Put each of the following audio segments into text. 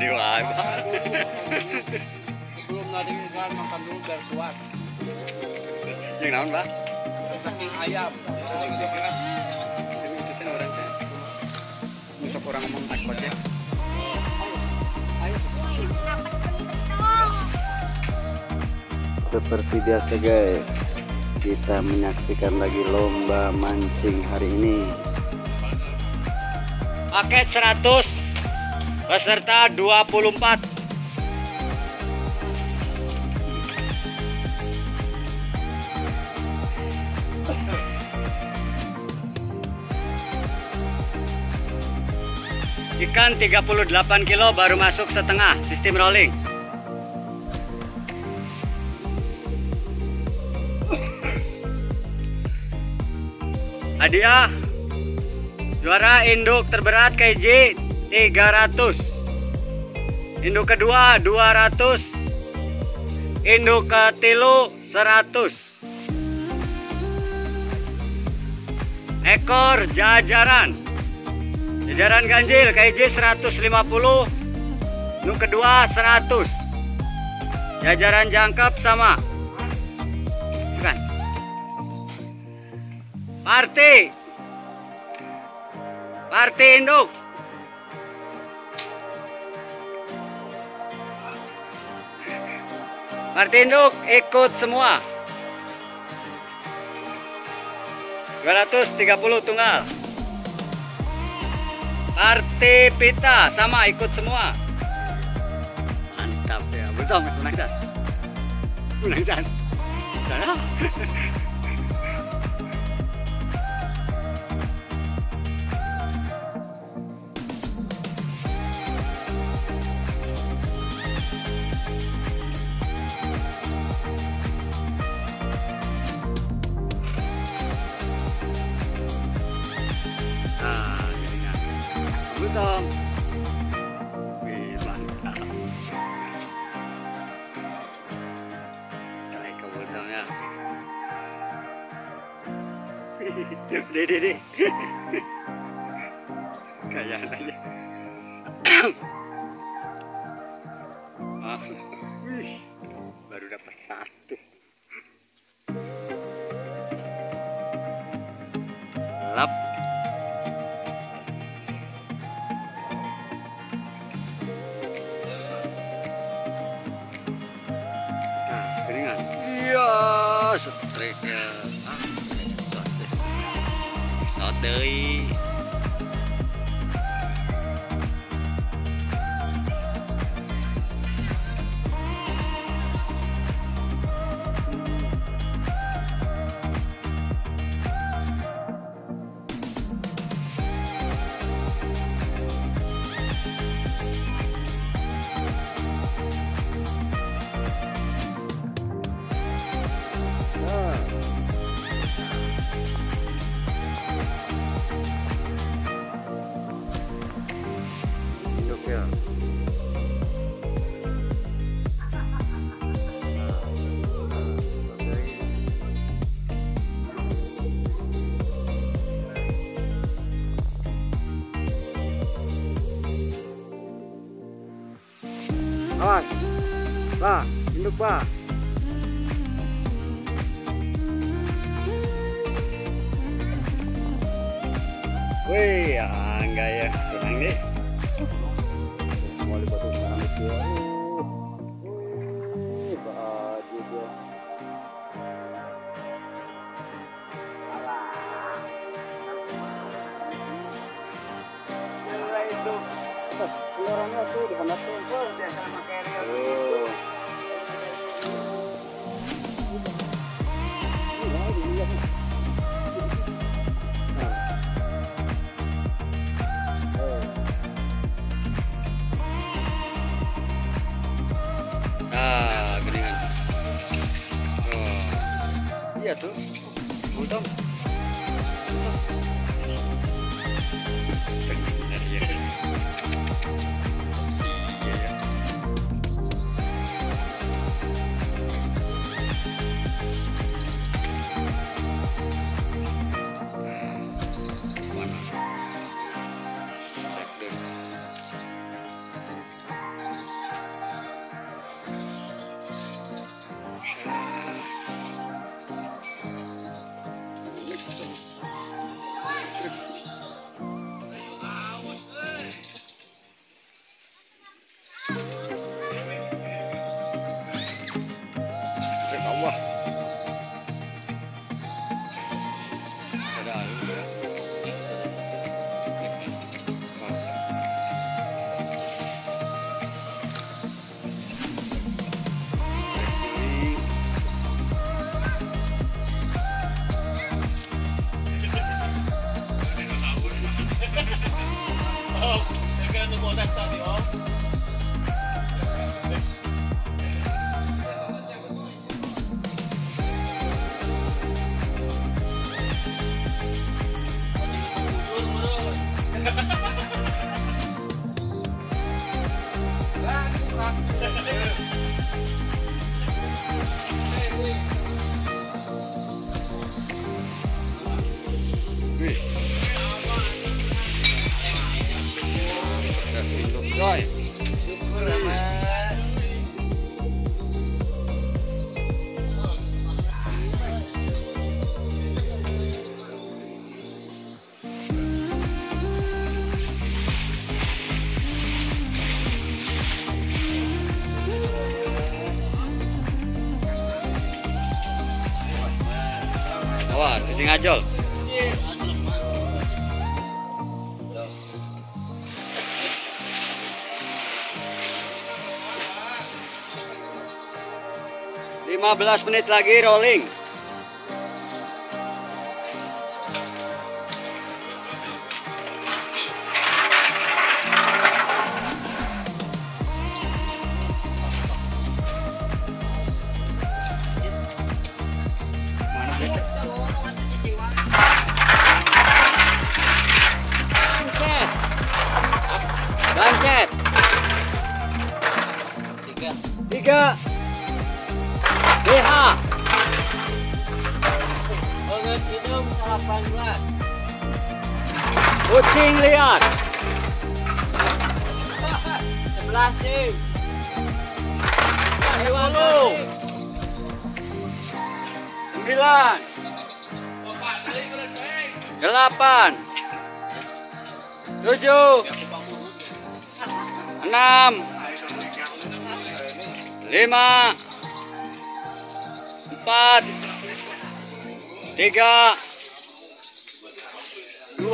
Dewa. Belum nanti kan makan dulu biar kuat. Yang naon, Pak? Daging ayam. Ini kita orang teh. Nusok orang ngomong akot ya. Seperti biasa guys, kita menyaksikan lagi lomba mancing hari ini. Paket 100 peserta 24. Ikan 38 kilo baru masuk setengah, sistem rolling. Hadiah juara induk terberat KJ 300, induk kedua 200, induk ketilu 100, ekor jajaran ganjil KJ 150, induk kedua 100, jajaran jangkep sama. Bukan. Parti induk. Parti induk ikut semua. 230 tunggal. Parti pita sama ikut semua. Mantap ya, betul menang dan. Menang dan. Sana. Betul. Wih, mantap. Kayak kebetulannya. Dede. Kayak aja. Wih, baru dapat 1. Lap. Iya, strike-nya. Shot deui. Ya. Awas, Pak, induk Pak. Wih, ya enggak ya, tenang deh. Wali batu sekarang itu ya. Baju dia. Alah. Itu. Orangnya tuh di mana tuh? Biasa pakai reel. Geningan. Oh. Iya tuh. Untung. Benar ya. Iya ya. Coy, syukur amat. Awas, sing ngajol. Lima belas menit lagi rolling. Bancet. Tiga. BH. Obat minum 18. Kucing liar. 11 tim. 20. 9. 8. 7. 6. 5. 4, 3, 2,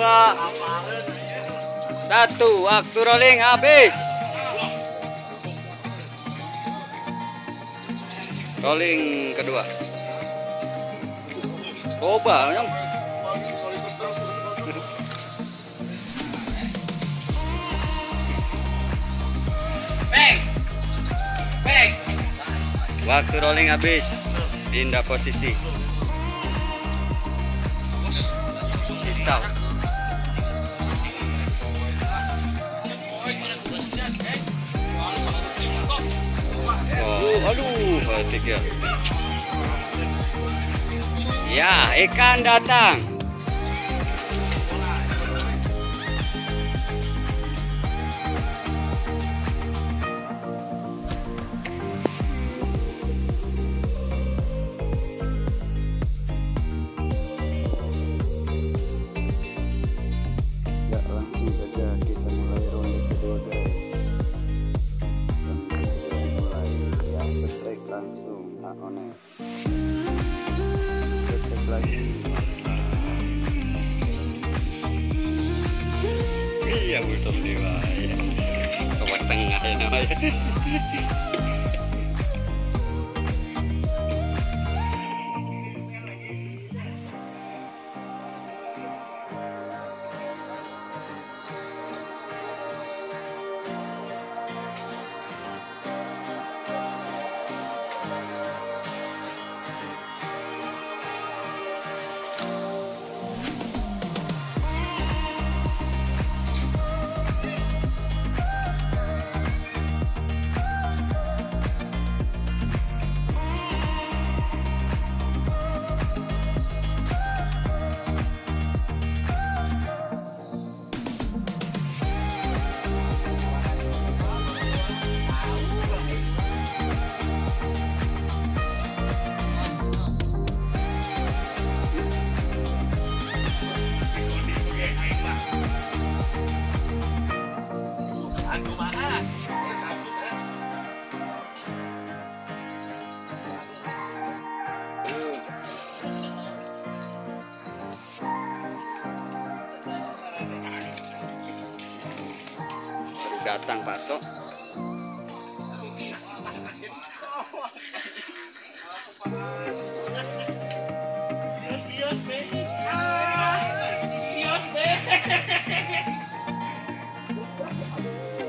1. Waktu rolling habis. Rolling kedua. Coba yang waktu rolling habis. Pindah posisi. Kita. Oh, aduh, tiga. Ya, ikan datang. Iya betul dewa ya. Ke tengah ya namanya. Datang Pak Sok.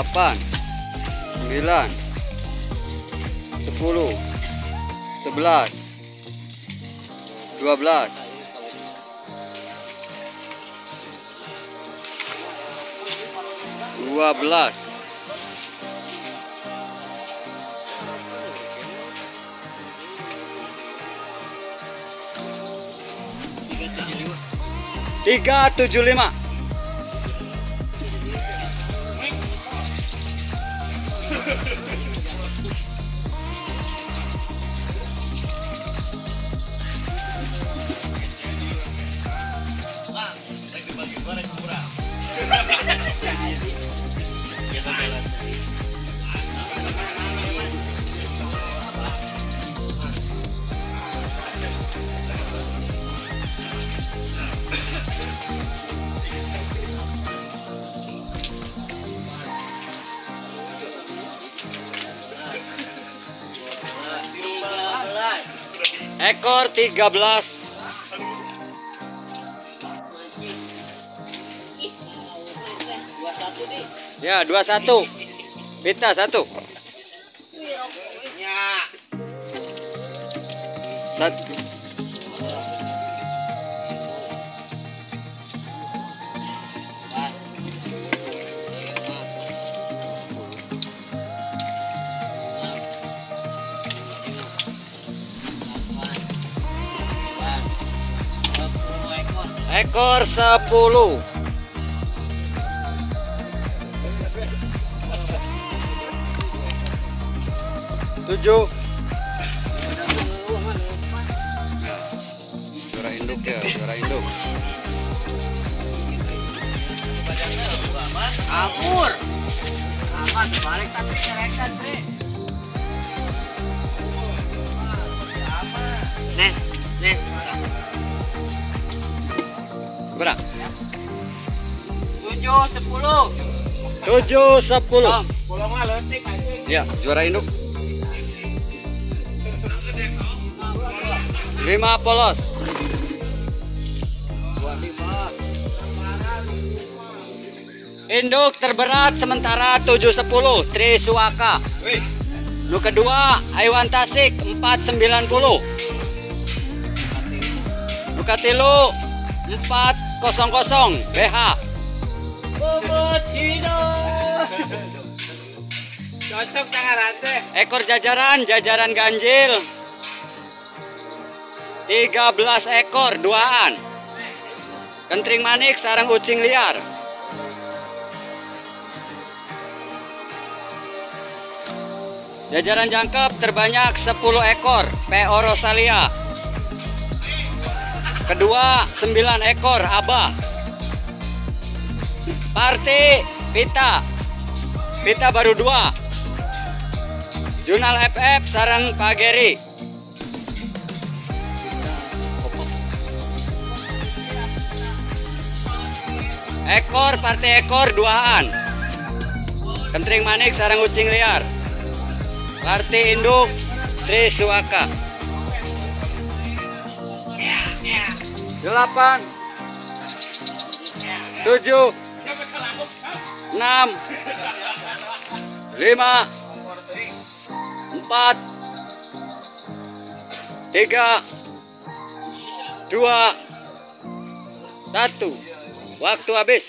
8, 9, 10, 11, 12, 12, 375. Ekor 13. Ya, 21. Pita 1. Satu. Ekor 10. Tujuh. Juara induk ya, juara induk. Kabur. Aman, balik tapi cerekan, Bre. Nih, nih. Berapa? 7, 10. 7, 10. Pulau mah letik anjing. Ya, juara induk. 5 polos. 25. Induk terberat sementara 710 Trisuaka. Wih, Nu kedua Aiwan Tasik 490. Nu katilu 400 BH. bobot hidup. Cocok tangan rantai. Ekor jajaran ganjil 13 ekor duaan. Kentring manik sarang ucing liar. Jajaran jangkep terbanyak 10 ekor PO Rosalia. Kedua 9 ekor Abah. Parti Pita baru 2. Jurnal FF sarang Pak Geri. Ekor parti ekor duaan. Kentring manik sarang ucing liar. Parti induk Trisuaka. 8 7 6 5 4 3 2 1. Waktu habis.